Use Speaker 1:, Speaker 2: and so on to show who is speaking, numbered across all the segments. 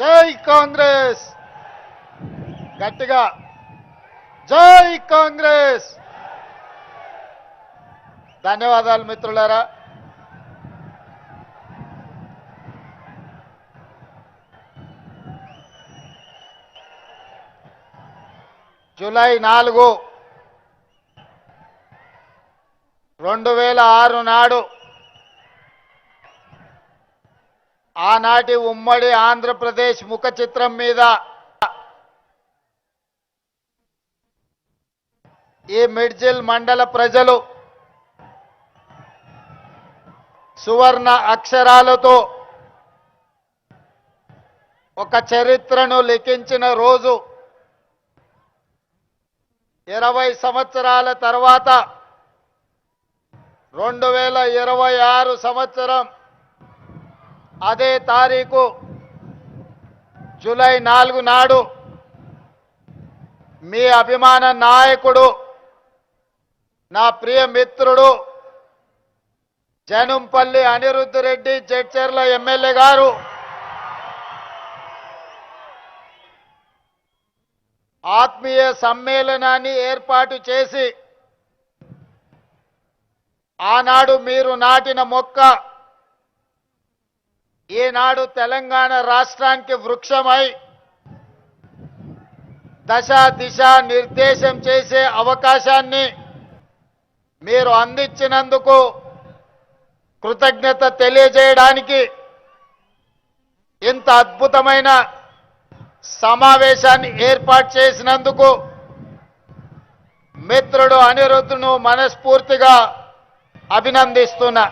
Speaker 1: జై కాంగ్రెస్ గట్టిగా జై కాంగ్రెస్. ధన్యవాదాలు మిత్రులారా. జూలై 4, 2006 నాడు ఆనాటి ఉమ్మడి ఆంధ్రప్రదేశ్ ముఖ చిత్రం మీద ఈ మిడ్జిల్ మండల ప్రజలు సువర్ణ అక్షరాలతో ఒక చరిత్రను లిఖించిన రోజు. 20 సంవత్సరాల తర్వాత 2026 సంవత్సరం అదే తారీఖు జూలై 4 నాడు మీ అభిమాన నాయకుడు, నా ప్రియ మిత్రుడు జనంపల్లి అనిరుద్ధ్ రెడ్డి జడ్చర్ల ఎమ్మెల్యే గారు ఆత్మీయ సమ్మేళనాన్ని ఏర్పాటు చేసి ఆనాడు మీరు నాటిన మొక్క ఈనాడు తెలంగాణ రాష్ట్రానికి వృక్షమై దశ దిశ నిర్దేశం చేసే అవకాశాన్ని మీరు అందించినందుకు కృతజ్ఞత తెలియజేయడానికి ఇంత అద్భుతమైన సమావేశాన్ని ఏర్పాటు చేసినందుకు మిత్రుడు అనిరుద్ధును మనస్ఫూర్తిగా అభినందిస్తున్నా.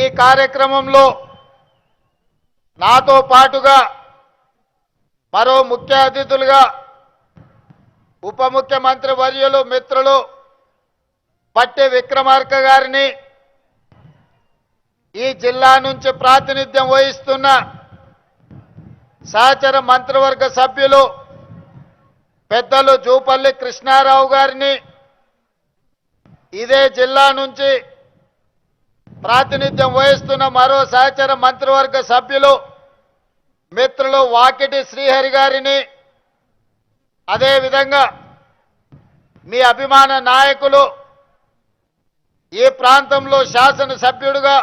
Speaker 1: ఈ కార్యక్రమంలో నాతో పాటుగా మరో ముఖ్య అతిథులుగా ఉప ముఖ్యమంత్రి వర్యులు మిత్రులు పట్టి విక్రమార్క గారిని, ఈ జిల్లా నుంచి ప్రాతినిధ్యం వహిస్తున్న సహచర మంత్రివర్గ సభ్యులు పెద్దలు జూపల్లి కృష్ణారావు గారిని, ఇదే జిల్లా నుంచి ప్రాతినిధ్యం వహిస్తున్న మరో సహచర మంత్రివర్గ సభ్యులు మిత్రులు వాకిటి శ్రీహరి గారిని, అదేవిధంగా మీ అభిమాన నాయకులు, ఈ ప్రాంతంలో శాసనసభ్యుడుగా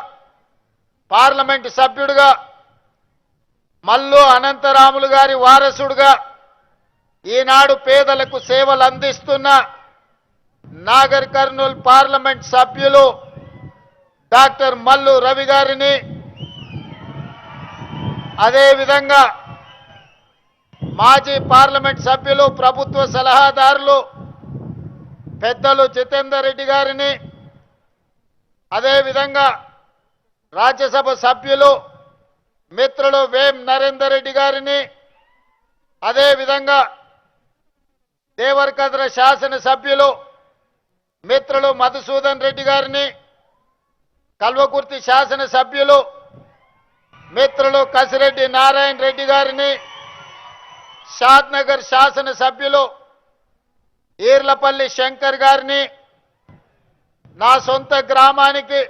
Speaker 1: పార్లమెంటు సభ్యుడిగా మల్లు అనంతరాములు గారి వారసుడుగా ఈనాడు పేదలకు సేవలు అందిస్తున్న నాగర్ కర్నూల్ పార్లమెంట్ సభ్యులు డాక్టర్ మల్లు రవి గారిని, అదేవిధంగా మాజీ పార్లమెంట్ సభ్యులు ప్రభుత్వ సలహాదారులు పెద్దలు జితేందర్ రెడ్డి గారిని, అదేవిధంగా రాజ్యసభ సభ్యులు మిత్రులు వేం నరేందర్ రెడ్డి గారిని, అదేవిధంగా దేవరకద్ర శాసనసభ్యులు మిత్రులు మధుసూదన్ రెడ్డి గారిని, కల్వకుర్తి శాసనసభ్యులు మిత్రులు కసిరెడ్డి నారాయణ రెడ్డి గారిని, షాద్నగర్ శాసనసభ్యులు ఈర్లపల్లి శంకర్ గారిని, నా సొంత గ్రామానికి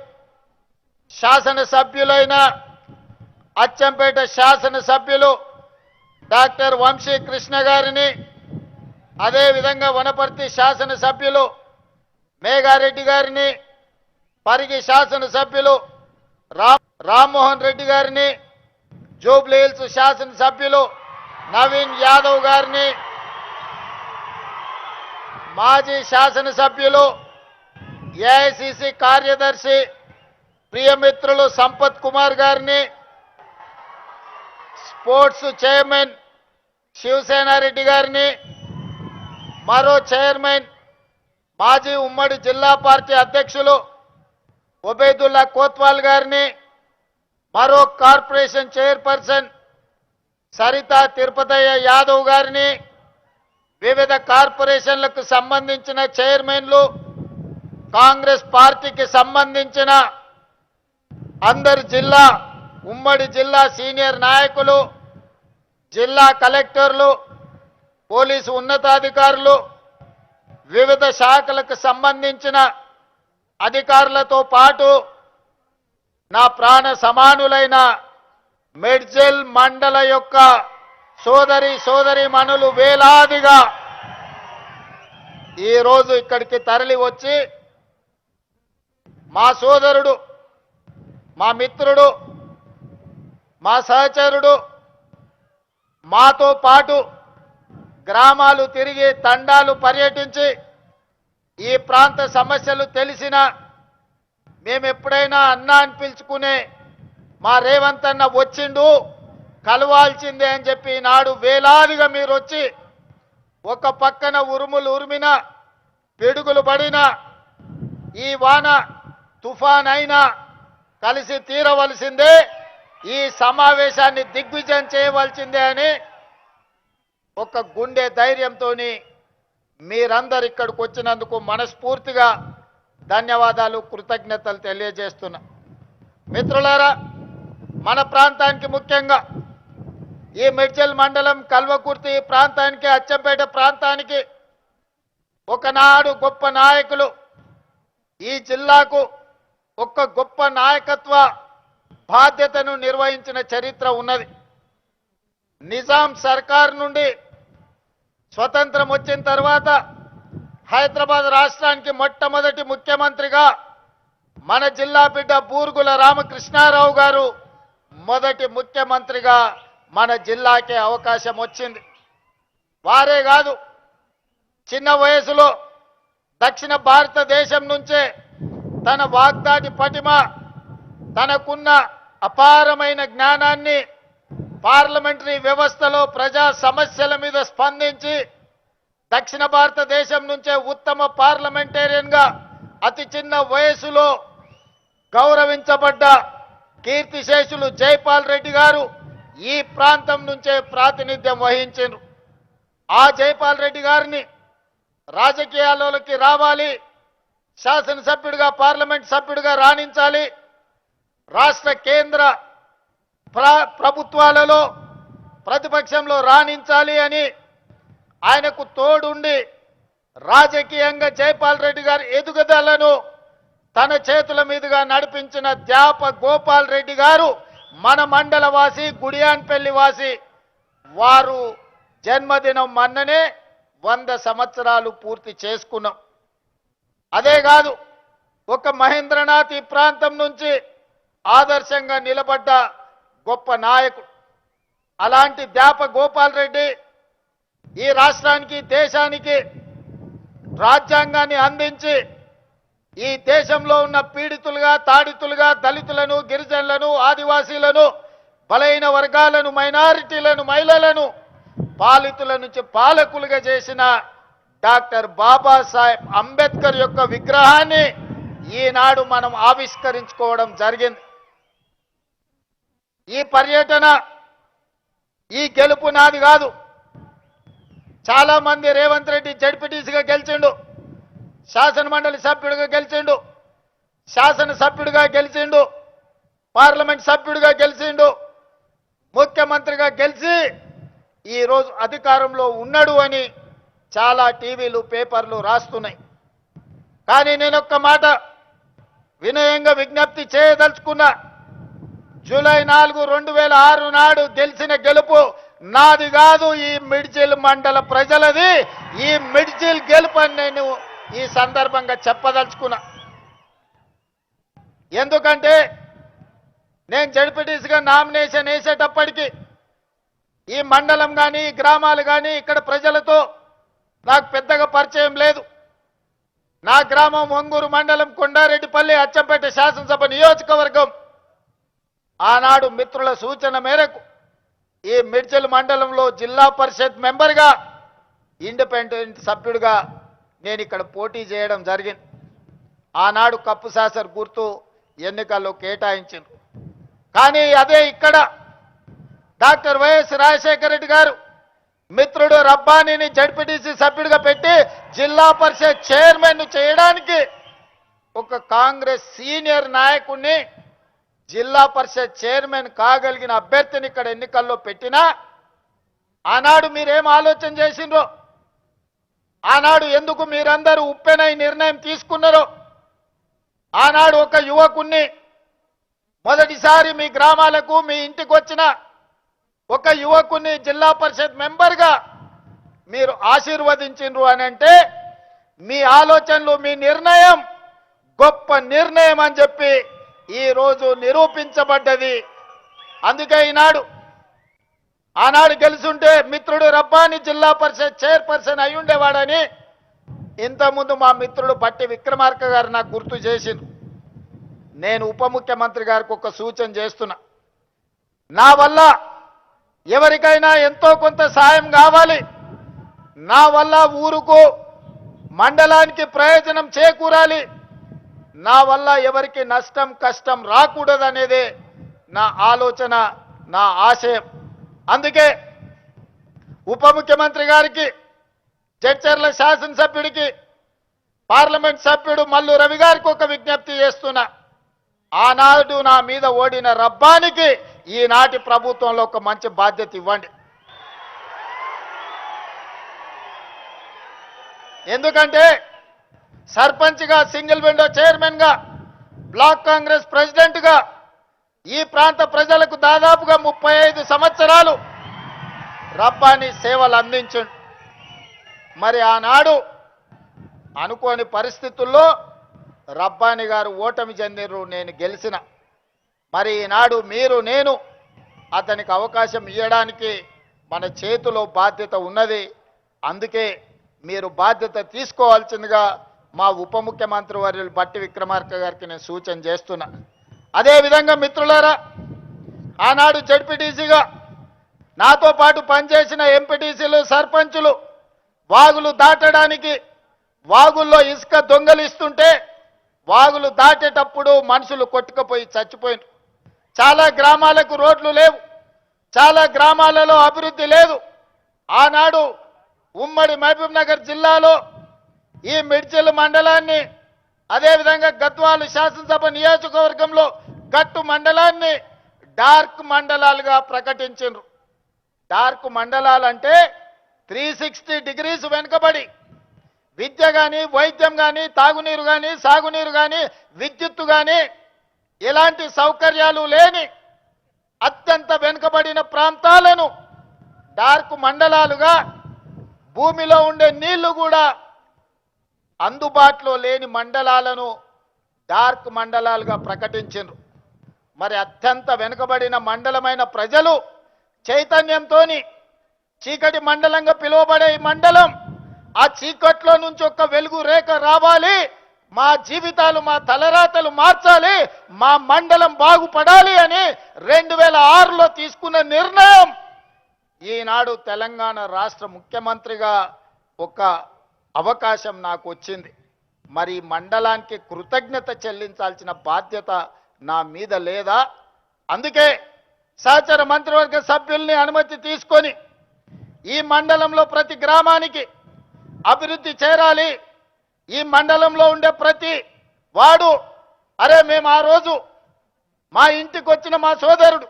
Speaker 1: శాసనసభ్యులైన అచ్చంపేట శాసనసభ్యులు డాక్టర్ వంశీ కృష్ణ గారిని, అదేవిధంగా వనపర్తి శాసనసభ్యులు మేఘారెడ్డి గారిని, పరిగి శాసనసభ్యులు రామ్మోహన్ రెడ్డి గారిని, జూబ్లీ హిల్స్ శాసనసభ్యులు నవీన్ యాదవ్ గారిని, మాజీ శాసనసభ్యులు ఏఐసిసి కార్యదర్శి ప్రియమిత్రులు సంపత్ కుమార్ గారిని, స్పోర్ట్స్ చైర్మన్ శివసేనారెడ్డి గారిని, మరో చైర్మన్ మాజీ ఉమ్మడి జిల్లా పార్టీ అధ్యక్షులు ఒబేదుల్లా కోత్వాల్ గారిని, మరో కార్పొరేషన్ చైర్పర్సన్ సరితా తిరుపతయ్య యాదవ్ గారిని, వివిధ కార్పొరేషన్లకు సంబంధించిన చైర్మన్లు, కాంగ్రెస్ పార్టీకి సంబంధించిన అందరు జిల్లా ఉమ్మడి జిల్లా సీనియర్ నాయకులు, జిల్లా కలెక్టర్లు, పోలీసు ఉన్నతాధికారులు, వివిధ శాఖలకు సంబంధించిన అధికారులతో పాటు నా ప్రాణ సమానులైన మెడ్జల్ మండల యొక్క సోదరి మనులు వేలాదిగా ఈరోజు ఇక్కడికి తరలి వచ్చి మా సోదరుడు, మా మిత్రుడు, మా సహచరుడు మాతో పాటు గ్రామాలు తిరిగి తండాలు పర్యటించి ఈ ప్రాంత సమస్యలు తెలిసిన మేము ఎప్పుడైనా అన్నా అని పిలుచుకునే మా రేవంత్ అన్న వచ్చిండు కలవాల్సిందే అని చెప్పి నాడు వేలాదిగా మీరు వచ్చి ఒక పక్కన ఉరుములు ఉరిమిన పిడుగులు పడిన ఈ వాన తుఫాన్ అయినా కలిసి తీరవలసిందే, ఈ సమావేశాన్ని దిగ్విజయం చేయవలసిందే అని ఒక గుండె ధైర్యంతో మీరందరు ఇక్కడికి వచ్చినందుకు మనస్ఫూర్తిగా ధన్యవాదాలు, కృతజ్ఞతలు తెలియజేస్తున్నా. మిత్రులారా, మన ప్రాంతానికి ముఖ్యంగా ఈ మెడ్చల్ మండలం కల్వకుర్తి ప్రాంతానికి, అచ్చంపేట ప్రాంతానికి ఒకనాడు గొప్ప నాయకులు, ఈ జిల్లాకు ఒక గొప్ప నాయకత్వ బాధ్యతను నిర్వహించిన చరిత్ర ఉన్నది. నిజాం సర్కార్ నుండి స్వతంత్రం వచ్చిన తర్వాత హైదరాబాద్ రాష్ట్రానికి మొట్టమొదటి ముఖ్యమంత్రిగా మన జిల్లా బిడ్డ బూర్గుల రామకృష్ణారావు గారు మొదటి ముఖ్యమంత్రిగా మన జిల్లాకే అవకాశం వచ్చింది. వారే కాదు, చిన్న వయసులో దక్షిణ భారతదేశం నుంచే తన వాగ్దాటి పటిమ, తనకున్న అపారమైన జ్ఞానాన్ని పార్లమెంటరీ వ్యవస్థలో ప్రజా సమస్యల మీద స్పందించి దక్షిణ భారతదేశం నుంచే ఉత్తమ పార్లమెంటేరియన్గా అతి చిన్న వయసులో గౌరవించబడ్డ కీర్తిశేషులు జైపాల్ రెడ్డి గారు ఈ ప్రాంతం నుంచే ప్రాతినిధ్యం వహించారు. ఆ జైపాల్ రెడ్డి గారిని రాజకీయాల్లోకి రావాలి, శాసనసభ్యుడిగా పార్లమెంట్ సభ్యుడిగా రాణించాలి, రాష్ట్ర కేంద్ర ప్రభుత్వాలలో ప్రతిపక్షంలో రాణించాలి అని ఆయనకు తోడుండి రాజకీయంగా జైపాల్ రెడ్డి గారి ఎదుగుదలను తన చేతుల మీదుగా నడిపించిన ద్యాప గోపాల్ రెడ్డి గారు మన మండల వాసి, గుడియాన్పల్లి వాసి. వారు జన్మదినం మొన్ననే 100 సంవత్సరాలు పూర్తి చేసుకున్నాం. అదే కాదు, ఒక మహేంద్రనాథ్ ఈ ప్రాంతం నుంచి ఆదర్శంగా నిలబడ్డ గొప్ప నాయకుడు. అలాంటి ద్యాప గోపాల్ రెడ్డి ఈ రాష్ట్రానికి, దేశానికి రాజ్యాంగాన్ని అందించి ఈ దేశంలో ఉన్న పీడితులుగా, తాడితులుగా, దళితులను, గిరిజనులను, ఆదివాసీలను, బలైన వర్గాలను, మైనారిటీలను, మహిళలను పాలితుల నుంచి పాలకులుగా చేసిన డాక్టర్ బాబాసాహెబ్ అంబేద్కర్ యొక్క విగ్రహాన్ని ఈనాడు మనం ఆవిష్కరించుకోవడం జరిగింది. ఈ పర్యటన, ఈ గెలుపు నాది కాదు. చాలా మంది రేవంత్ రెడ్డి జడ్పీటీసీగా గెలిచిండు, శాసనమండలి సభ్యుడిగా గెలిచిండు, శాసనసభ్యుడిగా గెలిచిండు, పార్లమెంట్ సభ్యుడిగా గెలిచిండు, ముఖ్యమంత్రిగా గెలిచి ఈరోజు అధికారంలో ఉన్నాడు అని చాలా టీవీలు, పేపర్లు రాస్తున్నాయి. కానీ నేనొక్క మాట వినయంగా విజ్ఞప్తి చేయదలుచుకున్నా. జూలై 4, 2006 నాడు గెలిచిన గెలుపు నాది కాదు, ఈ మిడ్జిల్ మండల ప్రజలది. ఈ మిడ్జిల్ గెలుపు అని నేను ఈ సందర్భంగా చెప్పదలుచుకున్నా. ఎందుకంటే నేను జడ్పీటీసీగా నామినేషన్ వేసేటప్పటికి ఈ మండలం కానీ, గ్రామాలు కానీ, ఇక్కడ ప్రజలతో నాకు పెద్దగా పరిచయం లేదు. నా గ్రామం ఒంగూరు మండలం, కొండారెడ్డిపల్లి, అచ్చంపేట శాసనసభ నియోజకవర్గం. ఆనాడు మిత్రుల సూచన మేరకు ఈ మిడ్చల్ మండలంలో జిల్లా పరిషత్ మెంబర్గా, ఇండిపెండెంట్ సభ్యుడిగా నేను ఇక్కడ పోటీ చేయడం జరిగింది. ఆనాడు కప్పు సాసర్ గుర్తు ఎన్నికల్లో కేటాయించింది. కానీ అదే ఇక్కడ డాక్టర్ వైఎస్ రాజశేఖర రెడ్డి గారు మిత్రుడు రబ్బానీని జడ్పీటీసీ సభ్యుడిగా పెట్టి జిల్లా పరిషత్ చైర్మన్ చేయడానికి ఒక కాంగ్రెస్ సీనియర్ నాయకుడిని, జిల్లా పరిషత్ చైర్మన్ కాగలిగిన అభ్యర్థిని ఇక్కడ ఎన్నికల్లో పెట్టినా ఆనాడు మీరేం ఆలోచన చేసిండ్రో, ఆనాడు ఎందుకు మీరందరూ ఉప్పెనై నిర్ణయం తీసుకున్నారో, ఆనాడు ఒక యువకుణ్ణి మొదటిసారి మీ గ్రామాలకు మీ ఇంటికి వచ్చిన ఒక యువకుని జిల్లా పరిషత్ మెంబర్గా మీరు ఆశీర్వదించిండ్రు అని అంటే మీ ఆలోచనలు మీ నిర్ణయం గొప్ప నిర్ణయం అని చెప్పి ఈరోజు నిరూపించబడ్డది. అందుకే ఆనాడు గెలుచుంటే మిత్రుడు రబ్బాని జిల్లా పరిషత్ చైర్పర్సన్ అయి ఉండేవాడని ఇంతకుముందు మా మిత్రుడు బట్టి విక్రమార్క గారు నాకు గుర్తు చేసింది. నేను ఉప ముఖ్యమంత్రి గారికి ఒక సూచన చేస్తున్నా. నా వల్ల ఎవరికైనా ఎంతో కొంత సాయం కావాలి, నా వల్ల ఊరుకు మండలానికి ప్రయోజనం చేకూరాలి, నా వల్ల ఎవరికి నష్టం కష్టం రాకూడదనేదే నా ఆలోచన, నా ఆశయం. అందుకే ఉప ముఖ్యమంత్రి గారికి, జడ్చర్ల శాసనసభ్యుడికి, పార్లమెంట్ సభ్యుడు మల్లు రవి గారికి ఒక విజ్ఞప్తి చేస్తున్నా. ఆనాడు నా మీద ఓడిన రబ్బానికి ఈనాటి ప్రభుత్వంలో ఒక మంచి బాధ్యత ఇవ్వండి. ఎందుకంటే సర్పంచ్గా, సింగిల్ విండో చైర్మన్గా, బ్లాక్ కాంగ్రెస్ ప్రెసిడెంట్గా ఈ ప్రాంత ప్రజలకు దాదాపుగా 35 సంవత్సరాలు రబ్బాని సేవలు అందించండి. మరి ఆనాడు అనుకోని పరిస్థితుల్లో రబ్బాని గారు ఓటమి చెందిరు, నేను గెలిచిన. మరి ఈనాడు మీరు నేను అతనికి అవకాశం ఇవ్వడానికి మన చేతిలో బాధ్యత ఉన్నది. అందుకే మీరు బాధ్యత తీసుకోవాల్సిందిగా మా ఉప ముఖ్యమంత్రి వర్యులు బట్టి విక్రమార్క గారికి నేను సూచన చేస్తున్నా. అదేవిధంగా మిత్రులారా, ఆనాడు జడ్పీటీసీగా నాతో పాటు పనిచేసిన ఎంపీటీసీలు, సర్పంచులు వాగులు దాటడానికి వాగుల్లో ఇసుక దొంగలిస్తుంటే వాగులు దాటేటప్పుడు మనుషులు కొట్టుకుపోయి చచ్చిపోయినారు. చాలా గ్రామాలకు రోడ్లు లేవు, చాలా గ్రామాలలో అభివృద్ధి లేదు. ఆనాడు ఉమ్మడి మహబూబ్ నగర్ జిల్లాలో ఈ మిడ్జిల్ మండలాన్ని, అదేవిధంగా గద్వాల శాసనసభ నియోజకవర్గంలో గట్టు మండలాన్ని డార్క్ మండలాలుగా ప్రకటించారు. డార్క్ మండలాలంటే 360 డిగ్రీస్ వెనుకబడి విద్య కానీ, వైద్యం కానీ, తాగునీరు కానీ, సాగునీరు కానీ, విద్యుత్తు కానీ ఎలాంటి సౌకర్యాలు లేని అత్యంత వెనుకబడిన ప్రాంతాలను డార్క్ మండలాలుగా, భూమిలో ఉండే నీళ్లు కూడా అందుబాటులో లేని మండలాలను డార్క్ మండలాలుగా ప్రకటించారు. మరి అత్యంత వెనుకబడిన మండలమైన ప్రజలు చైతన్యంతో చీకటి మండలంగా పిలువబడే ఈ మండలం, ఆ చీకట్లో నుంచి ఒక వెలుగు రేఖ రావాలి, మా జీవితాలు, మా తలరాతలు మార్చాలి, మా మండలం బాగుపడాలి అని 2006లో తీసుకున్న నిర్ణయం ఈనాడు తెలంగాణ రాష్ట్ర ముఖ్యమంత్రిగా ఒక అవకాశం నాకు వచ్చింది. మరి మండలానికి కృతజ్ఞత చెల్లించాల్సిన బాధ్యత నా మీద లేదా? అందుకే సహచర మంత్రివర్గ సభ్యుల్ని అనుమతి తీసుకొని ఈ మండలంలో ప్రతి గ్రామానికి అభివృద్ధి చేరాలి, ఈ మండలంలో ఉండే ప్రతి వాడు, అరే మేము ఆ రోజు మా ఇంటికి వచ్చిన మా సోదరుడు,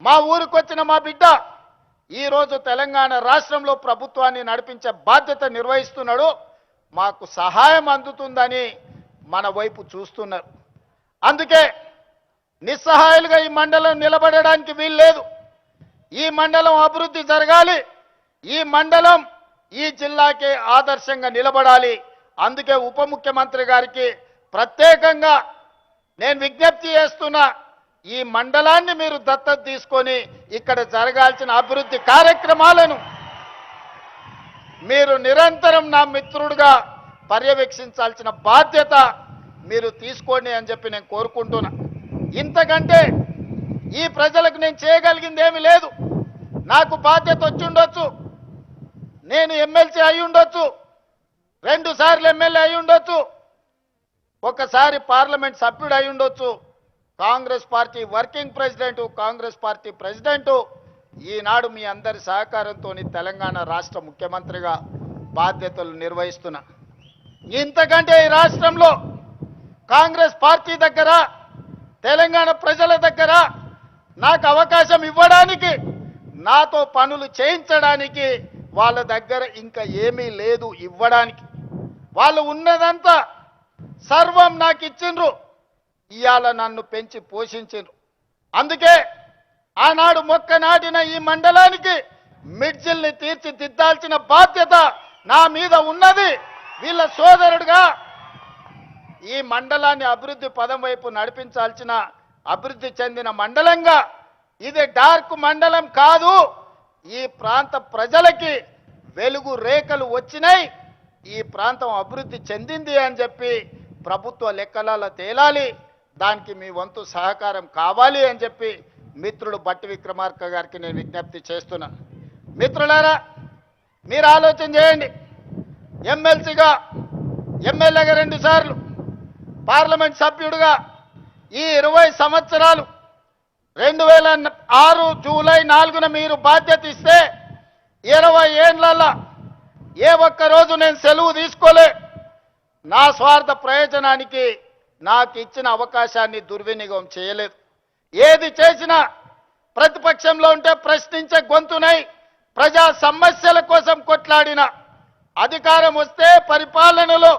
Speaker 1: మా ఊరికి వచ్చిన మా బిడ్డ ఈరోజు తెలంగాణ రాష్ట్రంలో ప్రభుత్వాన్ని నడిపించే బాధ్యత నిర్వహిస్తున్నాడు, మాకు సహాయం అందుతుందని మన వైపు చూస్తున్నారు. అందుకే నిస్సహాయాలుగా ఈ మండలం నిలబడడానికి వీల్లేదు. ఈ మండలం అభివృద్ధి జరగాలి, ఈ మండలం ఈ జిల్లాకే ఆదర్శంగా నిలబడాలి. అందుకే ఉప ముఖ్యమంత్రి గారికి ప్రత్యేకంగా నేను విజ్ఞప్తి చేస్తున్నా, ఈ మండలాన్ని మీరు దత్తత తీసుకొని ఇక్కడ జరగాల్సిన అభివృద్ధి కార్యక్రమాలను మీరు నిరంతరం నా మిత్రుడిగా పర్యవేక్షించాల్సిన బాధ్యత మీరు తీసుకోండి అని చెప్పి నేను కోరుకుంటున్నా. ఇంతకంటే ఈ ప్రజలకు నేను చేయగలిగింది ఏమీ లేదు. నాకు బాధ్యత వచ్చి ఉండొచ్చు, నేను ఎమ్మెల్సీ అయి ఉండొచ్చు, 2 సార్లు ఎమ్మెల్యే అయి ఉండొచ్చు, ఒకసారి పార్లమెంట్ సభ్యుడు అయి ఉండొచ్చు, Congress party working president, Congress party president, ఈనాడు మీ అందరి సహకారంతో తెలంగాణ రాష్ట్ర ముఖ్యమంత్రిగా బాధ్యతలు నిర్వహిస్తున్నా. ఇంతకంటే ఈ రాష్ట్రంలో కాంగ్రెస్ పార్టీ దగ్గర, తెలంగాణ ప్రజల దగ్గర నాకు అవకాశం ఇవ్వడానికి, నాతో పనులు చేయించడానికి వాళ్ళ దగ్గర ఇంకా ఏమీ లేదు ఇవ్వడానికి. వాళ్ళు ఉన్నదంతా సర్వం నాకు ఇచ్చిండ్రు. ఇవాళ నన్ను పెంచి పోషించారు. అందుకే ఆనాడు మొక్క నాటిన ఈ మండలానికి మిడ్జిల్ని తీర్చిదిద్దాల్సిన బాధ్యత నా మీద ఉన్నది. వీళ్ళ సోదరుడుగా ఈ మండలాన్ని అభివృద్ధి పదం వైపు నడిపించాల్సిన అభివృద్ధి చెందిన మండలంగా ఇది డార్క్ మండలం కాదు. ఈ ప్రాంత ప్రజలకి వెలుగు రేఖలు వచ్చినాయి. ఈ ప్రాంతం అభివృద్ధి చెందింది అని చెప్పి ప్రభుత్వ లెక్కలలో తేలాలి. దానికి మీ వంతు సహకారం కావాలి అని చెప్పి మిత్రుడు బట్టి విక్రమార్క గారికి నేను విజ్ఞప్తి చేస్తున్నాను. మిత్రులారా, మీరు ఆలోచన చేయండి. ఎమ్మెల్సీగా, ఎమ్మెల్యేగా 2 సార్లు, పార్లమెంట్ సభ్యుడిగా ఈ 20 సంవత్సరాలు 2006 జూలై 4న మీరు బాధ్యత ఇస్తే 20 ఏళ్లలో ఏ ఒక్క రోజు నేను సెలవు తీసుకోలే. నా స్వార్థ ప్రయోజనానికి నాకు ఇచ్చిన అవకాశాన్ని దుర్వినియోగం చేయలేదు. ఏది చేసినా ప్రతిపక్షంలో ఉంటే ప్రశ్నించే గొంతునై ప్రజా సమస్యల కోసం కొట్లాడిన, అధికారం వస్తే పరిపాలనలో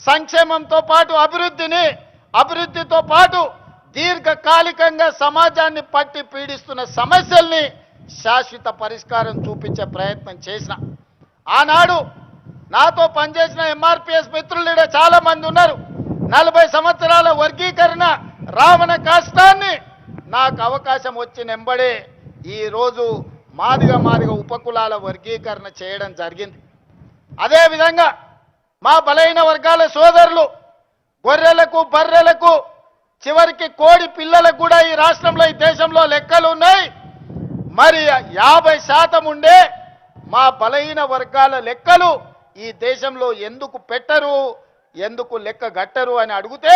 Speaker 1: సంక్షేమంతో పాటు అభివృద్ధితో పాటు దీర్ఘకాలికంగా సమాజాన్ని పట్టి పీడిస్తున్న సమస్యల్ని శాశ్వత పరిష్కారం చూపించే ప్రయత్నం చేసిన. ఆనాడు నాతో పనిచేసిన ఎంఆర్పిఎస్ మిత్రులు చాలా మంది ఉన్నారు. 40 సంవత్సరాల వర్గీకరణ రావణ కాష్టాన్ని నాకు అవకాశం వచ్చినెంబడే ఈరోజు మాదిగ ఉపకులాల వర్గీకరణ చేయడం జరిగింది. అదేవిధంగా మా బలైన వర్గాల సోదరులు గొర్రెలకు, బర్రెలకు, చివరికి కోడి పిల్లలకు కూడా ఈ రాష్ట్రంలో, ఈ దేశంలో లెక్కలు ఉన్నాయి. మరి 50% ఉండే మా బలహీన వర్గాల లెక్కలు ఈ దేశంలో ఎందుకు పెట్టరు, ఎందుకు లెక్క గట్టరు అని అడిగితే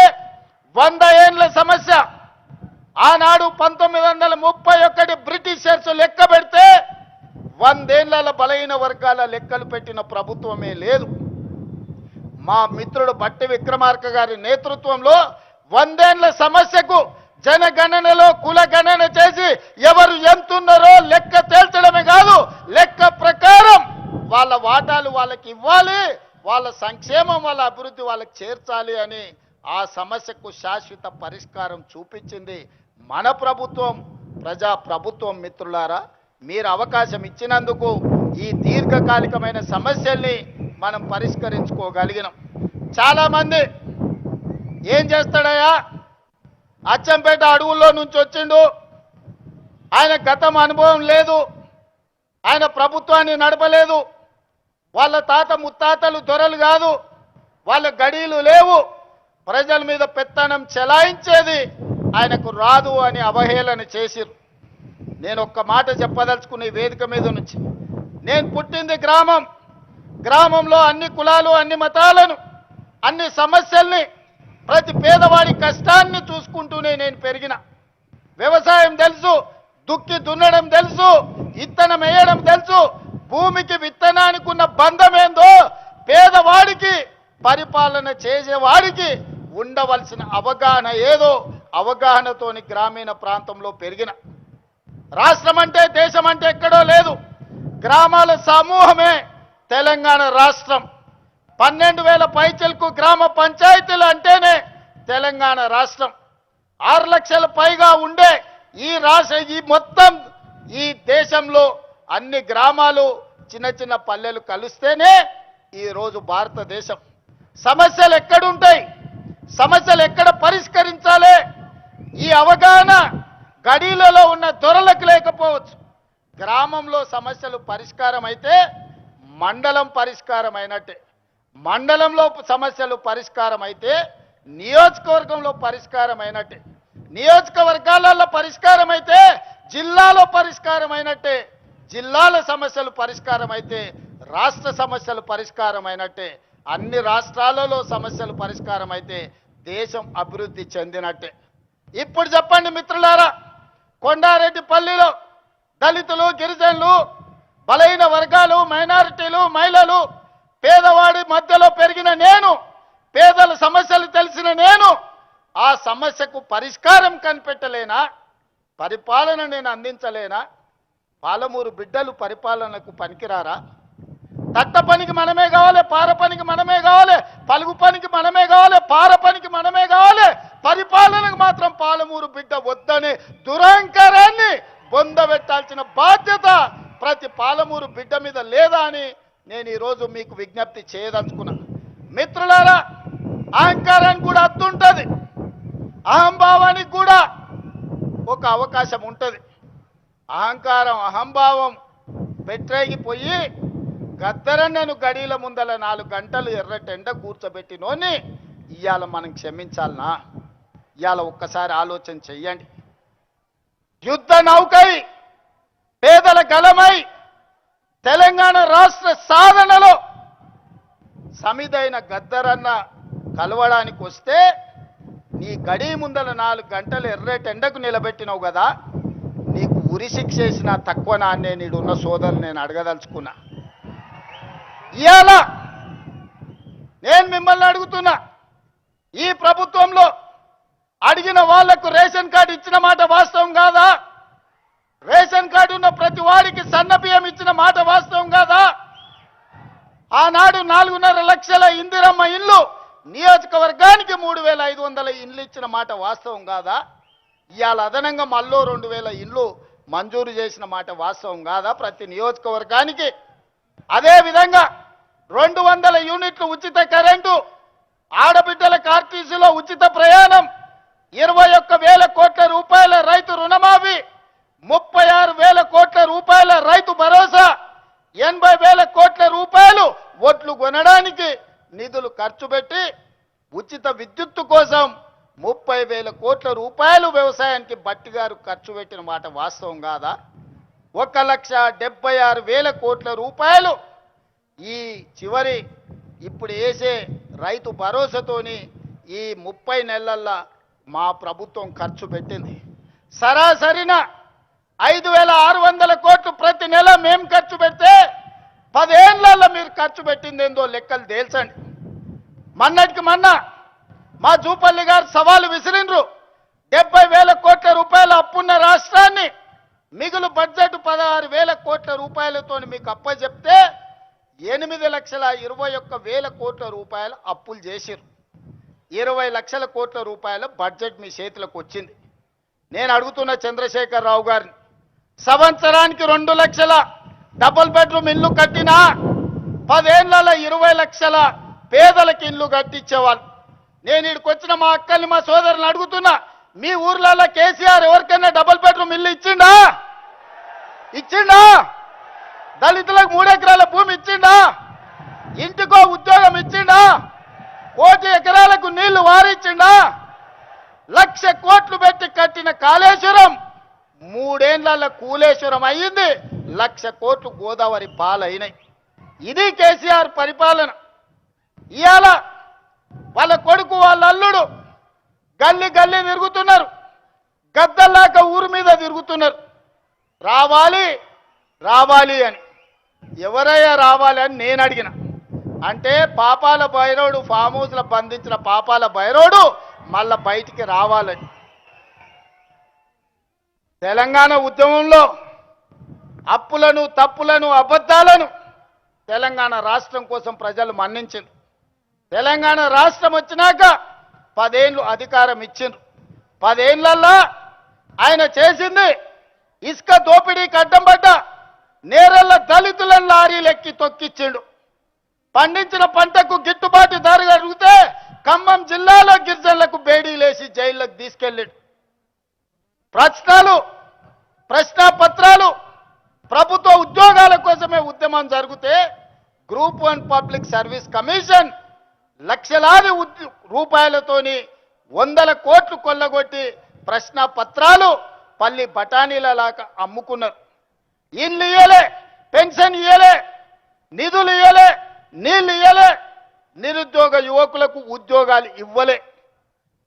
Speaker 1: 100 ఏండ్ల సమస్య. ఆనాడు 1931 బ్రిటిషర్స్ లెక్క పెడితే 100 ఏళ్ల బలహీన వర్గాల లెక్కలు పెట్టిన ప్రభుత్వమే లేదు. మా మిత్రుడు బట్టి విక్రమార్క గారి నేతృత్వంలో 100 ఏళ్ల సమస్యకు జనగణనలో కులగణన చేసి ఎవరు ఎంతున్నారో లెక్క తేల్చడమే కాదు, లెక్క ప్రకారం వాళ్ళ వాటాలు వాళ్ళకి ఇవ్వాలి, వాళ్ళ సంక్షేమం, వాళ్ళ అభివృద్ధి వాళ్ళకి చేర్చాలి అని ఆ సమస్యకు శాశ్వత పరిష్కారం చూపించింది మన ప్రభుత్వం, ప్రజా ప్రభుత్వం. మిత్రులారా, మీరు అవకాశం ఇచ్చినందుకు ఈ దీర్ఘకాలికమైన సమస్యల్ని మనం పరిష్కరించుకోగలిగినాం. చాలామంది ఏం చేస్తాడయ్యా, అచ్చంపేట అడవుల్లో నుంచి వచ్చిండు, ఆయన గతం అనుభవం లేదు, ఆయన ప్రభుత్వాన్ని నడపలేదు, వాళ్ళ తాత ముత్తాతలు దొరలు కాదు, వాళ్ళ గడీలు లేవు, ప్రజల మీద పెత్తనం చెలాయించేది ఆయనకు రాదు అని అవహేళన చేసిరు. నేను ఒక్క మాట చెప్పదలుచుకున్న ఈ వేదిక మీద నుంచి, నేను పుట్టింది గ్రామంలో అన్ని కులాలు, అన్ని మతాలను, అన్ని సమస్యల్ని, ప్రతి పేదవాడి కష్టాన్ని చూసుకుంటూనే నేను పెరిగిన. వ్యవసాయం తెలుసు, దుక్కి దున్నడం తెలుసు, ఇత్తనం వేయడం తెలుసు, భూమికి విత్తనానికి ఉన్న బంధం ఏందో పేదవాడికి, పరిపాలన చేసేవాడికి ఉండవలసిన అవగాహన ఏదో అవగాహనతోని గ్రామీణ ప్రాంతంలో పెరిగిన. రాష్ట్రం అంటే, దేశం అంటే ఎక్కడో లేదు, గ్రామాల సమూహమే తెలంగాణ రాష్ట్రం. 12,000 పైచలకు గ్రామ పంచాయతీలు అంటేనే తెలంగాణ రాష్ట్రం. 6 లక్షల పైగా ఉండే ఈ మొత్తం ఈ దేశంలో అన్ని గ్రామాలు, చిన్న పల్లెలు కలిస్తేనే ఈరోజు భారతదేశం. సమస్యలు ఎక్కడుంటాయి, సమస్యలు ఎక్కడ పరిష్కరించాలి, ఈ అవగాహన గడీలలో ఉన్న దొరలకు లేకపోవచ్చు. గ్రామంలో సమస్యలు పరిష్కారం అయితే మండలం పరిష్కారం అయినట్టే, మండలంలో సమస్యలు పరిష్కారం అయితే నియోజకవర్గంలో పరిష్కారం అయినట్టే, నియోజకవర్గాలలో పరిష్కారం అయితే జిల్లాలో పరిష్కారం అయినట్టే, జిల్లాల సమస్యలు పరిష్కారం అయితే రాష్ట్ర సమస్యలు పరిష్కారం అయినట్టే, అన్ని రాష్ట్రాలలో సమస్యలు పరిష్కారం అయితే దేశం అభివృద్ధి చెందినట్టే. ఇప్పుడు చెప్పండి మిత్రులారా, కొండారెడ్డిపల్లిలో దళితులు, గిరిజనులు, బలహీన వర్గాలు, మైనారిటీలు, మహిళలు, పేదవాడి మధ్యలో పెరిగిన నేను, పేదల సమస్యలు తెలిసిన నేను ఆ సమస్యకు పరిష్కారం కనిపెట్టలేనా, పరిపాలన నేను అందించలేనా? పాలమూరు బిడ్డలు పరిపాలనకు పనికిరారా? తట్ట పనికి మనమే కావాలి, పార పనికి మనమే కావాలి, పలుగు పనికి మనమే కావాలి, పార పనికి మనమే కావాలి, పరిపాలనకు మాత్రం పాలమూరు బిడ్డ వద్దనే దురహంకారాన్ని బొందబెట్టాల్సిన బాధ్యత ప్రతి పాలమూరు బిడ్డ మీద లేదా అని నేను ఈరోజు మీకు విజ్ఞప్తి చేయదలుచుకున్నా. మిత్రులారా, అహంకారానికి కూడా అత్తుంటది, అహంభావానికి కూడా ఒక అవకాశం ఉంటుంది. అహంకారం అహంభావం పెట్టేగిపోయి గద్దరన్నను గడిల ముందల 4 గంటలు ఎర్రటెండ కూర్చోబెట్టినోని ఇవాళ మనం క్షమించాలనా? ఇవాళ ఒక్కసారి ఆలోచన చెయ్యండి. యుద్ధ నౌకై పేదల గలమై తెలంగాణ రాష్ట్ర సాధనలో సమిదైన గద్దరన్న కలవడానికి వస్తే నీ గడి ముందల 4 గంటలు ఎర్రటెండకు నిలబెట్టినావు కదా, నీకు ఉరి శిక్ష వేసిన తక్కువ నాన్నే నీడున్న సోదరులు నేను అడగదలుచుకున్నా. ఇవాళ నేను మిమ్మల్ని అడుగుతున్నా, ఈ ప్రభుత్వంలో అడిగిన వాళ్లకు రేషన్ కార్డు ఇచ్చిన మాట వాస్తవం కాదా? రేషన్ కార్డు ఉన్న ప్రతి వాడికి సన్న బియ్యం ఇచ్చిన మాట వాస్తవం కాదా? ఆనాడు 4.5 లక్షల ఇందిరమ్మ ఇల్లు నియోజకవర్గానికి 3,500 ఇండ్లు ఇచ్చిన మాట వాస్తవం కాదా? ఇవాళ అదనంగా మళ్ళీ 2,000 ఇండ్లు మంజూరు చేసిన మాట వాస్తవం కాదా ప్రతి నియోజకవర్గానికి? అదేవిధంగా 200 యూనిట్లు ఉచిత కరెంటు, ఆడబిడ్డల ఆర్టీసీలో ఉచిత ప్రయాణం, 21,000 కోట్ల రూపాయల రైతు రుణమాఫీ, 36,000 కోట్ల రూపాయల రైతు భరోసా, 80,000 కోట్ల రూపాయలు ఓట్లు కొనడానికి నిధులు ఖర్చు పెట్టి ఉచిత విద్యుత్తు కోసం 30,000 కోట్ల రూపాయలు వ్యవసాయానికి బట్టి గారు ఖర్చు పెట్టిన మాట వాస్తవం కాదా? 1,76,000 కోట్ల రూపాయలు ఈ చివరి ఇప్పుడు వేసే రైతు భరోసాతోని ఈ 30 నెలల్లో మా ప్రభుత్వం ఖర్చు పెట్టింది. సరాసరిన 5,600 కోట్లు ప్రతి నెల మేము ఖర్చు పెడితే 10 ఏళ్లలో మీరు ఖర్చు పెట్టింది ఏందో లెక్కలు తేల్చండి. మొన్నటికి మొన్న మా జూపల్లి గారు సవాలు విసిరిండ్రు. 70,000 కోట్ల రూపాయల అప్పున్న రాష్ట్రాన్ని మిగులు బడ్జెట్ 16,000 కోట్ల రూపాయలతో మీకు అప్పచెప్తే 8,21,000 కోట్ల రూపాయల అప్పులు చేసిరు. 20 లక్షల కోట్ల రూపాయల బడ్జెట్ మీ చేతులకు వచ్చింది. నేను అడుగుతున్న చంద్రశేఖరరావు గారిని, సంవత్సరానికి 2 లక్షల డబుల్ బెడ్రూమ్ ఇల్లు కట్టినా 10 ఏళ్లలో 20 లక్షల పేదలకు ఇల్లు కట్టించేవాళ్ళు. నేను ఇక్కడికి వచ్చిన మా అక్కల్ని మా సోదరుని అడుగుతున్నా, మీ ఊర్లలో కేసీఆర్ ఎవరికైనా డబుల్ బెడ్రూమ్ ఇల్లు ఇచ్చిండా? ఇచ్చిండా? దళితులకు 3 ఎకరాల భూమి ఇచ్చిండా? ఇంటికో ఉద్యోగం ఇచ్చిండా? 1 ఎకరాలకు నీళ్లు వారిచ్చిండా? 1,00,000 కోట్లు పెట్టి కట్టిన కాళేశ్వరం 3 ఏళ్లలో కూలేశ్వరం అయ్యింది. 1,00,000 కోట్లు గోదావరి పాలైనాయి. ఇది కేసీఆర్ పరిపాలన. ఇవాళ వాళ్ళ కొడుకు వాళ్ళ అల్లుడు గల్లీ గల్లీ తిరుగుతున్నారు, గద్దల్లాక ఊరు మీద తిరుగుతున్నారు. రావాలి రావాలి అని. ఎవరయ్యా రావాలి అని నేను అడిగిన. అంటే పాపాల భైరవుడు ఫామ్ హౌస్లో బంధించిన పాపాల భైరవుడు మళ్ళా బయటికి రావాలని. తెలంగాణ ఉద్యమంలో అప్పులను తప్పులను అబద్ధాలను తెలంగాణ రాష్ట్రం కోసం ప్రజలు మన్నించారు. తెలంగాణ రాష్ట్రం వచ్చినాక 10 ఏళ్ళు అధికారం ఇచ్చిండ్రు. 10 ఏళ్లలో ఆయన చేసింది ఇసుక దోపిడీకి అడ్డం పడ్డ నేరల్ల దళితులను లారీలు ఎక్కి తొక్కిచ్చిండు. పండించిన పంటకు గిట్టుబాటు ధర అడిగితే ఖమ్మం జిల్లాలో గిరిజనులకు బేడీలేసి జైల్లోకి తీసుకెళ్ళాడు. ప్రశ్నాపత్రాలు ప్రభుత్వ ఉద్యోగాల కోసమే ఉద్యమం జరిగితే గ్రూప్ 1 పబ్లిక్ సర్వీస్ కమిషన్ లక్షలాది రూపాయలతోని 100 కోట్లు కొల్లగొట్టి ప్రశ్నాపత్రాలు పల్లి బఠానీలలాగా అమ్ముకున్నారు. ఇల్లు ఇయ్యలే, పెన్షన్ ఇయ్యలే, నిధులు ఇయ్యలే, నీళ్ళు ఇయ్యలే, నిరుద్యోగ యువకులకు ఉద్యోగాలు ఇవ్వలే.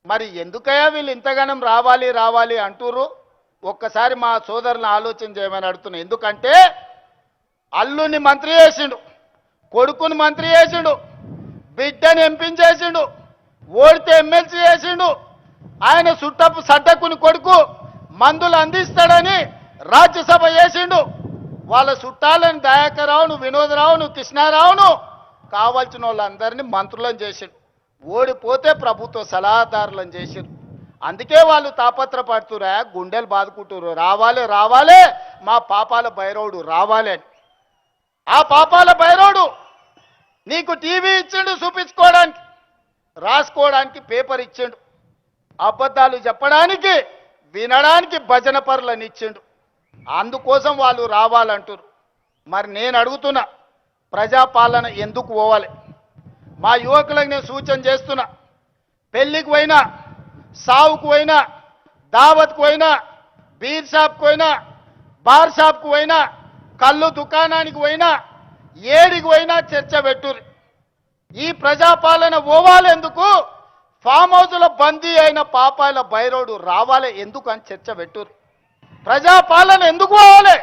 Speaker 1: మరి ఎందుకయ్యా వీళ్ళు ఇంతగానం రావాలి రావాలి అంటుర్రు? ఒక్కసారి మా సోదరులను ఆలోచన చేయమని అడుగుతున్నా. ఎందుకంటే అల్లుని మంత్రి చేసిండు, కొడుకుని మంత్రి చేసిండు, బిడ్డని ఎంపీని చేసిండు, ఓడితే ఎమ్మెల్సీ చేసిండు. ఆయన సుట్టపు సడ్డకుని కొడుకు మందులు అందిస్తాడని రాజ్యసభ చేసిండు. వాళ్ళ చుట్టాలను దయాకర్రావును, వినోదరావును, కృష్ణారావును కావాల్సిన వాళ్ళందరినీ మంత్రులను చేసిండు. ఓడిపోతే ప్రభుత్వ సలహాదారులను చేసిండు. అందుకే వాళ్ళు తాపత్రపడుతురా, గుండెలు బాదుకుంటున్నారు, రావాలి రావాలి మా పాపాల భైరవుడు రావాలి అని. ఆ పాపాల భైరవుడు నీకు టీవీ ఇచ్చిండు చూపించుకోవడానికి, రాసుకోవడానికి పేపర్ ఇచ్చిండు, అబద్ధాలు చెప్పడానికి వినడానికి భజన పరులను ఇచ్చిండు. అందుకోసం వాళ్ళు రావాలంటారు. మరి నేను అడుగుతున్నా, ప్రజాపాలన ఎందుకు పోవాలి? మా యువకులకు నేను సూచన చేస్తున్నా, పెళ్లికి పోయినా, సావుకు పోయినా, దావత్కు పోయినా, బీర్ షాప్కి పోయినా, బార్ షాప్కు పోయినా, కళ్ళు దుకాణానికి పోయినా, ఏడికి పోయినా చర్చ పెట్టుర్రి. ఈ ప్రజాపాలన పోవాలి ఎందుకు? ఫామ్ హౌస్లో బందీ అయిన పాపాల భైరవుడు రావాలి ఎందుకు అని చర్చ పెట్టుర్రి. ప్రజాపాలన ఎందుకు పోవాలి?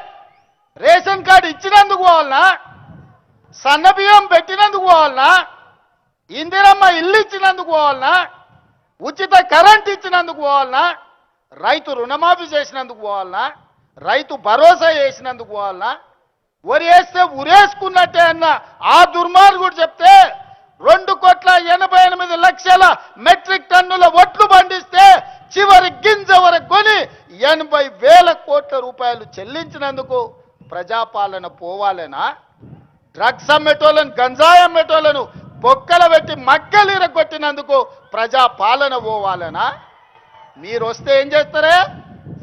Speaker 1: రేషన్ కార్డు ఇచ్చినందుకు పోవాలనా? సన్నబియ్యం పెట్టినందుకు పోవాలనా? ఇందిరమ్మ ఇల్లు ఇచ్చినందుకు పోవాలనా? ఉచిత కరెంట్ ఇచ్చినందుకు పోవాలనా? రైతు రుణమాఫీ చేసినందుకు పోవాలనా? రైతు భరోసా చేసినందుకు పోవాలనా? వరి వేస్తే ఉరేసుకున్నట్టే అన్న ఆ దుర్మార్గుడు చెప్తే 2,88,00,000 మెట్రిక్ టన్నుల ఒట్లు పండిస్తే చివరి గింజ వరకు కొని 80,000 కోట్ల రూపాయలు చెల్లించినందుకు ప్రజాపాలన పోవాలనా? డ్రగ్స్ అమ్మేటోళ్ళను, గంజాయి అమ్మేటోళ్ళను బొక్కల పెట్టి మక్కలిరగొట్టినందుకు ప్రజాపాలన పోవాలనా? మీరు వస్తే ఏం చేస్తారే?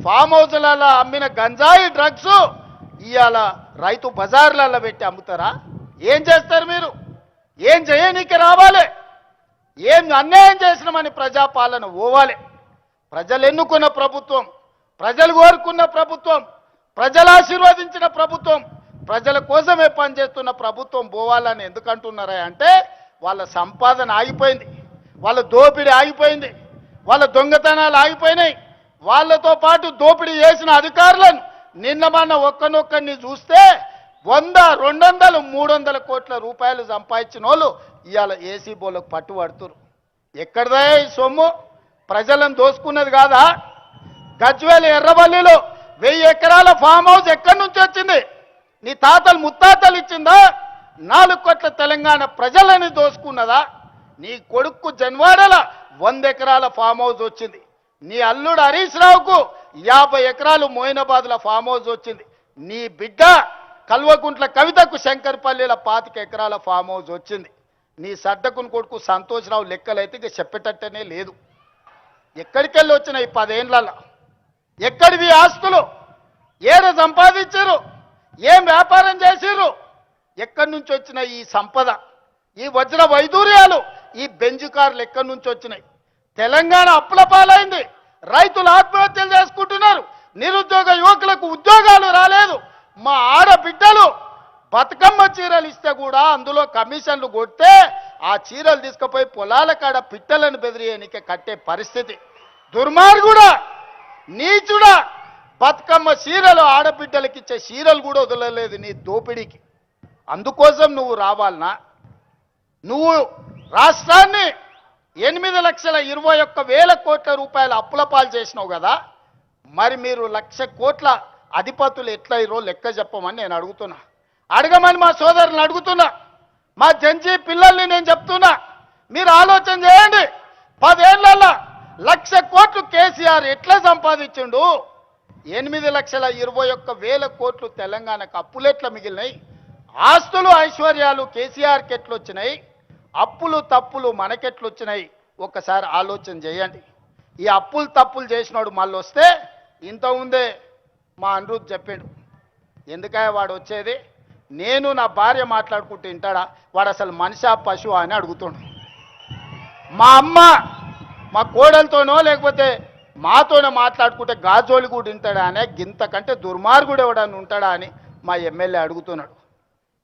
Speaker 1: ఫామ్ హౌస్లలో అమ్మిన గంజాయి డ్రగ్స్ ఇవాళ రైతు బజార్లలో పెట్టి అమ్ముతారా? ఏం చేస్తారు మీరు? ఏం చేయనీకి రావాలి? ఏం అన్యాయం చేసినామని ప్రజాపాలన పోవాలి. ప్రజలు ఎన్నుకున్న ప్రభుత్వం, ప్రజలు కోరుకున్న ప్రభుత్వం, ప్రజలు ఆశీర్వదించిన ప్రభుత్వం, ప్రజల కోసమే పనిచేస్తున్న ప్రభుత్వం పోవాలని ఎందుకంటున్నారా అంటే వాళ్ళ సంపాదన ఆగిపోయింది, వాళ్ళ దోపిడీ ఆగిపోయింది, వాళ్ళ దొంగతనాలు ఆగిపోయినాయి. వాళ్ళతో పాటు దోపిడీ చేసిన అధికారులను నిన్న మొన్న ఒక్కనొక్కరిని చూస్తే 100, 200, 300 కోట్ల రూపాయలు సంపాదించిన వాళ్ళు ఇవాళ ఏసీ బోలకు పట్టుబడుతున్నారు. ఎక్కడదా ఈ సొమ్ము? ప్రజలను దోసుకున్నది కాదా? గజ్వేల్ ఎర్రబల్లిలో 1000 ఎకరాల ఫామ్ హౌస్ ఎక్కడి నుంచి వచ్చింది? నీ తాతలు ముత్తాతలు ఇచ్చిందా? 4 కోట్ల తెలంగాణ ప్రజలని దోసుకున్నదా? నీ కొడుకు జన్వాడల 100 ఎకరాల ఫామ్ హౌస్ వచ్చింది. నీ అల్లుడు హరీష్ రావుకు 50 ఎకరాలు మోయినాబాద్ల ఫామ్ హౌస్ వచ్చింది. నీ బిడ్డ కల్వకుంట్ల కవితకు శంకర్పల్లిల 25 ఎకరాల ఫామ్ హౌస్ వచ్చింది. నీ సడ్డకుని కొడుకు సంతోష్రావు లెక్కలైతే ఇక చెప్పేటట్టనే లేదు. ఎక్కడికెళ్ళి వచ్చినాయి 10 ఏళ్ళలో? ఎక్కడివి ఆస్తులు? ఏడ సంపాదించారు? ఏం వ్యాపారం చేసిర్రు? ఎక్కడి నుంచి వచ్చిన ఈ సంపద, ఈ వజ్ర వైదూర్యాలు, ఈ బెంజు కార్లు ఎక్కడి నుంచి వచ్చినాయి? తెలంగాణ అప్పుల పాలైంది, రైతులు ఆత్మహత్యలు చేసుకుంటున్నారు, నిరుద్యోగ యువకులకు ఉద్యోగాలు రాలేదు. మా ఆడబిడ్డలు బతుకమ్మ చీరలు ఇస్తే కూడా అందులో కమిషన్లు కొడితే ఆ చీరలు తీసుకుపోయి పొలాల కాడ పిట్టలను బెదిరియనికే కట్టే పరిస్థితి. దుర్మార్గుడా, నీచుడా, బతుకమ్మ చీరలు ఆడబిడ్డలకి ఇచ్చే చీరలు కూడా వదలలేదు నీ దోపిడీకి. అందుకోసం నువ్వు రావాలనా? నువ్వు రాష్ట్రాన్ని 8,21,000 కోట్ల రూపాయల అప్పుల పాలు చేసినావు కదా. మరి మీరు 1,00,000 కోట్ల అధిపతులు ఎట్లయిరో లెక్క చెప్పమని నేను అడుగుతున్నా. అడగమని మా సోదరులను అడుగుతున్నా. మా జంజీ పిల్లల్ని నేను చెప్తున్నా, మీరు ఆలోచన చేయండి. 10 ఏళ్లలో 1,00,000 కోట్లు కేసీఆర్ ఎట్లా సంపాదించిండు? 8,21,000 కోట్లు తెలంగాణకు అప్పులెట్లా మిగిలినాయి? ఆస్తులు ఐశ్వర్యాలు కేసీఆర్కి ఎట్లొచ్చినాయి? అప్పులు తప్పులు మనకెట్లొచ్చినాయి? ఒక్కసారి ఆలోచన చేయండి. ఈ అప్పులు తప్పులు చేసినాడు మళ్ళీ వస్తే ఇంతకుముందే మా అనిరుద్ధ్ చెప్పాడు, ఎందుకయ్యా వాడు వచ్చేది? నేను నా భార్య మాట్లాడుకుంటూ వింటాడా? వాడు అసలు మనిషా పశువు అని అడుగుతుండు. మా అమ్మ మా కోడలతోనో లేకపోతే మాతోనే మాట్లాడుకుంటే గాజోలి కూడా వింటాడా అనే గింతకంటే దుర్మార్గుడు ఎవడని ఉంటాడా అని మా ఎమ్మెల్యే అడుగుతున్నాడు.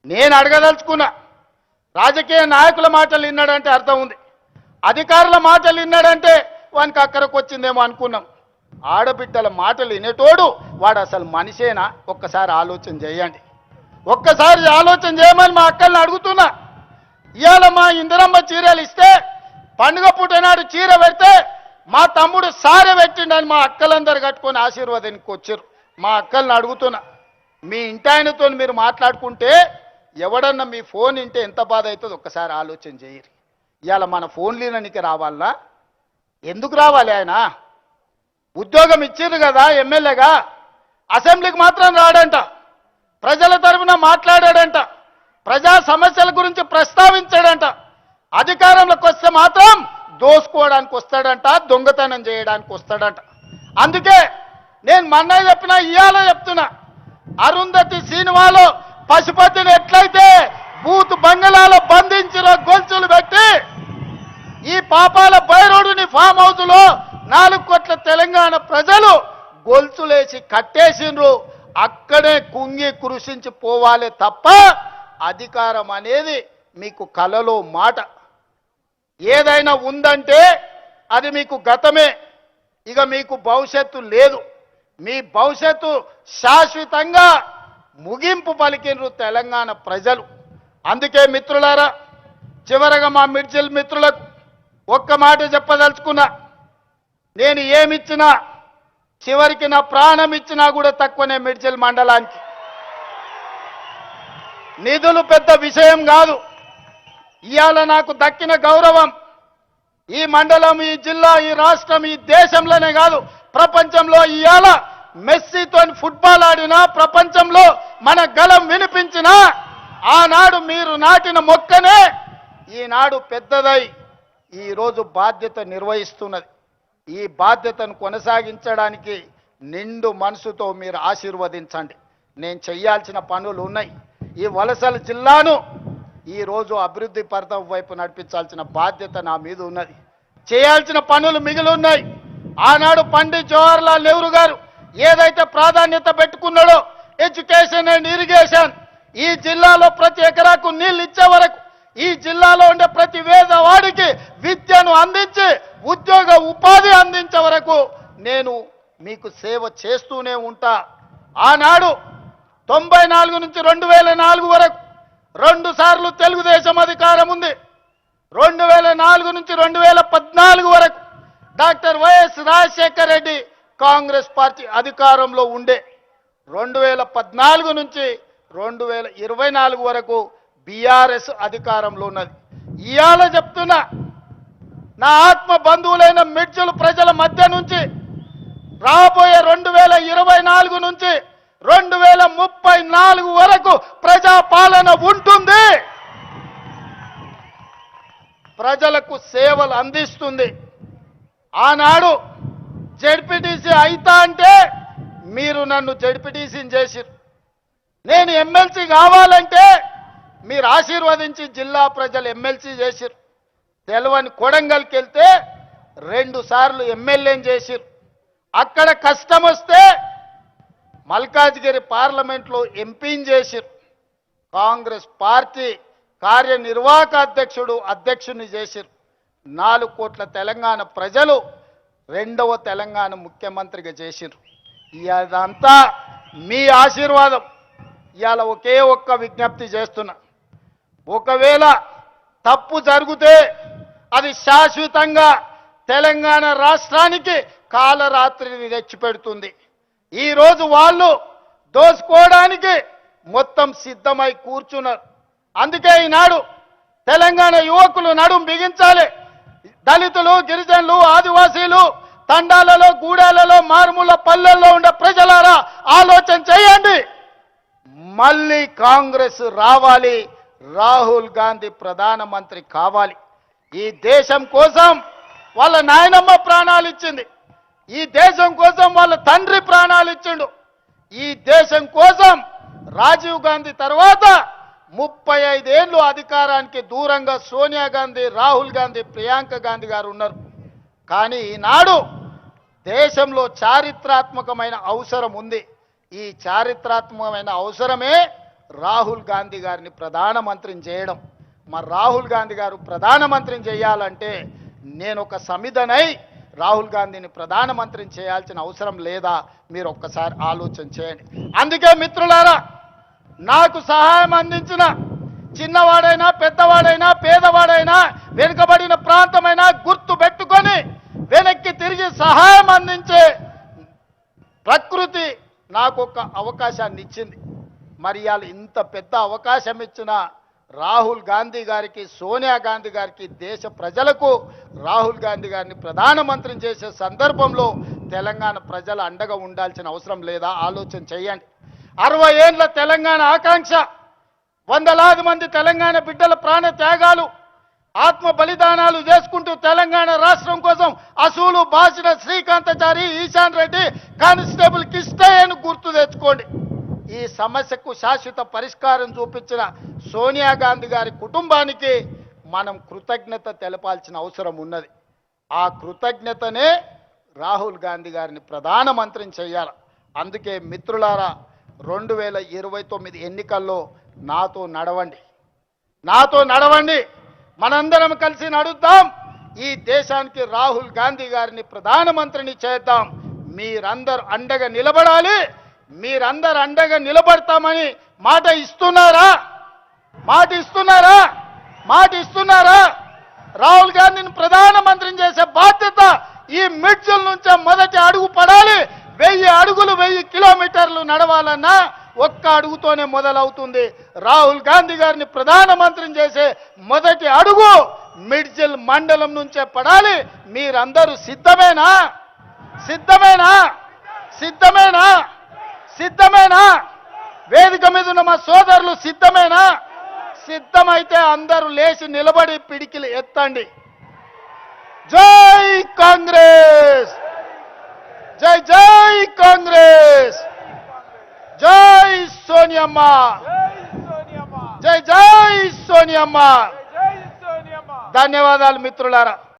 Speaker 1: నేను అడగదలుచుకున్నా, రాజకీయ నాయకుల మాటలు విన్నాడంటే అర్థం ఉంది, అధికారుల మాటలు విన్నాడంటే వానికి అక్కడికి వచ్చిందేమో అనుకున్నాం. ఆడబిడ్డల మాటలు వినేటోడు వాడు అసలు మనిషేనా? ఒక్కసారి ఆలోచన చేయండి. ఒక్కసారి ఆలోచన చేయమని మా అక్కల్ని అడుగుతున్నా. ఇవాళ మా ఇందిరమ్మ చీరలు ఇస్తే పండుగ పూట నాడు చీర పెడితే మా తమ్ముడు సారె పెట్టిండని మా అక్కలందరూ కట్టుకొని ఆశీర్వాదానికి వచ్చారు. మా అక్కల్ని అడుగుతున్నా, మీ ఇంటాయనతో మీరు మాట్లాడుకుంటే ఎవడన్నా మీ ఫోన్ వింటే ఎంత బాధ అవుతుందో ఒక్కసారి ఆలోచన చేయరు. ఇవాళ మన ఫోన్లీననికి రావాలా? ఎందుకు రావాలి? ఆయన ఉద్యోగం ఇచ్చారు కదా ఎమ్మెల్యేగా, అసెంబ్లీకి మాత్రం రాడంట, ప్రజల తరఫున మాట్లాడాడంట, ప్రజా సమస్యల గురించి ప్రస్తావించాడంట. అధికారంలోకి వస్తే మాత్రం దోసుకోవడానికి వస్తాడంట, దొంగతనం చేయడానికి వస్తాడంట. అందుకే నేను మొన్న చెప్పినా ఇవాళ చెప్తున్నా, అరుంధతి సినిమాలో పశుపతిని ఎట్లయితే బూత్ బంగళాలో బంధించిన గొలుసులు పెట్టి ఈ పాపాల బైరోడుని ఫామ్ హౌస్ లో 4 కోట్ల తెలంగాణ ప్రజలు గొలుసులేసి కట్టేసిండ్రు. అక్కడే కుంగి కృషించి పోవాలే తప్ప అధికారం అనేది మీకు కలలో మాట. ఏదైనా ఉందంటే అది మీకు గతమే, ఇక మీకు భవిష్యత్తు లేదు. మీ భవిష్యత్తు శాశ్వతంగా ముగింపు పలికినరు తెలంగాణ ప్రజలు. అందుకే మిత్రులారా, చివరగా మా మిర్జిల్ మిత్రులకు ఒక్క మాట చెప్పదలుచుకున్నా, నేను ఏమిచ్చినా చివరికి నా ప్రాణం ఇచ్చినా కూడా తక్కువనే మిర్జిల్ మండలానికి. నిధులు పెద్ద విషయం కాదు. ఇవాళ నాకు దక్కిన గౌరవం ఈ మండలం, ఈ జిల్లా, ఈ రాష్ట్రం, ఈ దేశంలోనే కాదు ప్రపంచంలో. ఇవాళ మెస్సీతో ఫుట్బాల్ ఆడినా, ప్రపంచంలో మన గలం వినిపించినా, ఆనాడు మీరు నాటిన మొక్కనే ఈనాడు పెద్దదై ఈరోజు బాధ్యత నిర్వహిస్తున్నది. ఈ బాధ్యతను కొనసాగించడానికి నిండు మనసుతో మీరు ఆశీర్వదించండి. నేను చేయాల్సిన పనులు ఉన్నాయి. ఈ వలసల జిల్లాను ఈరోజు అభివృద్ధి పథం వైపు నడిపించాల్సిన బాధ్యత నా మీద ఉన్నది. చేయాల్సిన పనులు మిగిలి ఉన్నాయి. ఆనాడు పండిత్ జవహర్లాల్ నెహ్రూ గారు ఏదైతే ప్రాధాన్యత పెట్టుకున్నాడో ఎడ్యుకేషన్ అండ్ ఇరిగేషన్, ఈ జిల్లాలో ప్రతి ఎకరాకు నీళ్ళు ఇచ్చే వరకు, ఈ జిల్లాలో ఉండే ప్రతి పేదవాడికి విద్యను అందించి ఉద్యోగ ఉపాధి అందించే వరకు నేను మీకు సేవ చేస్తూనే ఉంటా. ఆనాడు 94 నుంచి 2004 వరకు 2 సార్లు తెలుగుదేశం అధికారం ఉంది. 2004 నుంచి 2014 వరకు doctor YS Rajasekhar Reddy Congress party అధికారంలో ఉండే. 2014 నుంచి 2024 వరకు బీఆర్ఎస్ అధికారంలో ఉన్నది. ఇవాళ చెప్తున్నా, నా ఆత్మ బంధువులైన మిర్జుల ప్రజల మధ్య నుంచి రాబోయే 2024 నుంచి 2034 వరకు ప్రజాపాలన ఉంటుంది. ప్రజలకు సేవలు అందిస్తుంది. ఆనాడు జడ్పీటీసీ అయితా అంటే మీరు నన్ను జడ్పీటీసీని చేసిరు. నేను ఎమ్మెల్సీ కావాలంటే మీరు ఆశీర్వదించి జిల్లా ప్రజలు ఎమ్మెల్సీ చేసిరు. తెలవని కొడంగల్కి వెళ్తే 2 సార్లు ఎమ్మెల్యేని చేసిరు. అక్కడ కష్టం వస్తే మల్కాజ్గిరి పార్లమెంట్లో ఎంపీని చేసిరు. కాంగ్రెస్ పార్టీ కార్యనిర్వాహక అధ్యక్షుడిని చేసిరు. 4 కోట్ల తెలంగాణ ప్రజలు 2వ తెలంగాణ ముఖ్యమంత్రిగా చేసిరు. ఇదంతా మీ ఆశీర్వాదం. ఇవాళ ఒకే ఒక్క విజ్ఞప్తి చేస్తున్నా, ఒకవేళ తప్పు జరిగితే అది శాశ్వతంగా తెలంగాణ రాష్ట్రానికి కాలరాత్రిని తెచ్చిపెడుతుంది. ఈరోజు వాళ్ళు దోసుకోవడానికి మొత్తం సిద్ధమై కూర్చున్నారు. అందుకే ఈనాడు తెలంగాణ యువకులు నడుం బిగించాలి. దళితులు, గిరిజనులు, ఆదివాసీలు, తండాలలో, గూడాలలో, మారుమూల పల్లెల్లో ఉండే ప్రజలారా ఆలోచన చేయండి. మళ్ళీ కాంగ్రెస్ రావాలి, రాహుల్ గాంధీ ప్రధానమంత్రి కావాలి. ఈ దేశం కోసం వాళ్ళ నాయనమ్మ ప్రాణాలు ఇచ్చింది. ఈ దేశం కోసం వాళ్ళ తండ్రి ప్రాణాలు ఇచ్చిండు. ఈ దేశం కోసం రాజీవ్ గాంధీ తర్వాత 35 ఏళ్ళు అధికారానికి దూరంగా సోనియా గాంధీ, రాహుల్ గాంధీ, ప్రియాంక గాంధీ గారు ఉన్నారు. కానీ ఈనాడు దేశంలో చారిత్రాత్మకమైన అవసరం ఉంది. ఈ చారిత్రాత్మకమైన అవసరమే రాహుల్ గాంధీ గారిని ప్రధానమంత్రిని చేయడం. మరి రాహుల్ గాంధీ గారు ప్రధానమంత్రిని చేయాలంటే నేను ఒక సమిధనై రాహుల్ గాంధీని ప్రధానమంత్రిని చేయాల్సిన అవసరం లేదా? మీరు ఒక్కసారి ఆలోచన చేయండి. అందుకే మిత్రులారా, నాకు సహాయం అందించిన చిన్నవాడైనా, పెద్దవాడైనా, పేదవాడైనా, వెనుకబడిన ప్రాంతమైనా గుర్తు పెట్టుకొని వెనక్కి తిరిగి సహాయం అందించే ప్రకృతి నాకు ఒక అవకాశాన్ని ఇచ్చింది. మరి ఇవాళ ఇంత పెద్ద అవకాశం ఇచ్చిన రాహుల్ గాంధీ గారికి, సోనియా గాంధీ గారికి, దేశ ప్రజలకు రాహుల్ గాంధీ గారిని ప్రధానమంత్రిని చేసే సందర్భంలో తెలంగాణ ప్రజల అండగా ఉండాల్సిన అవసరం లేదా? ఆలోచన చేయండి. 60 ఏండ్ల తెలంగాణ ఆకాంక్ష, వందలాది మంది తెలంగాణ బిడ్డల ప్రాణ త్యాగాలు, ఆత్మ బలిదానాలు చేసుకుంటూ తెలంగాణ రాష్ట్రం కోసం అసూలు బాసిన శ్రీకాంతాచారి, ఈశాన్ రెడ్డి, కానిస్టేబుల్ కిష్టయ్యను గుర్తు తెచ్చుకోండి. ఈ సమస్యకు శాశ్వత పరిష్కారం చూపించిన సోనియా గాంధీ గారి కుటుంబానికి మనం కృతజ్ఞత తెలపాల్సిన అవసరం ఉన్నది. ఆ కృతజ్ఞతనే రాహుల్ గాంధీ గారిని ప్రధానమంత్రిని చేయాలి. అందుకే మిత్రులారా, 2029 ఎన్నికల్లో నాతో నడవండి, మనందరం కలిసి నడుద్దాం. ఈ దేశానికి రాహుల్ గాంధీ గారిని ప్రధానమంత్రిని చేద్దాం. మీరందరూ అండగా నిలబడాలి. మీరందరూ అండగా నిలబడతామని మాట ఇస్తున్నారా? రాహుల్ గాంధీని ప్రధానమంత్రిని చేసే బాధ్యత ఈ మిడ్జిల్ నుంచే మొదటి అడుగు పడాలి. 1000 అడుగులు 1000 కిలోమీటర్లు నడవాలన్నా ఒక్క అడుగుతోనే మొదలవుతుంది. రాహుల్ గాంధీ గారిని ప్రధానమంత్రిని చేసే మొదటి అడుగు మిడ్జిల్ మండలం నుంచే పడాలి. మీరందరూ సిద్ధమేనా? వేదిక మీద ఉన్న మా సోదరులు సిద్ధమైతే అందరూ లేచి నిలబడి పిడికిలు ఎత్తండి. జై కాంగ్రెస్, జై కాంగ్రెస్, జై సోనియమ్మ, జై సోనియమ్మ. ధన్యవాదాలు మిత్రులారా.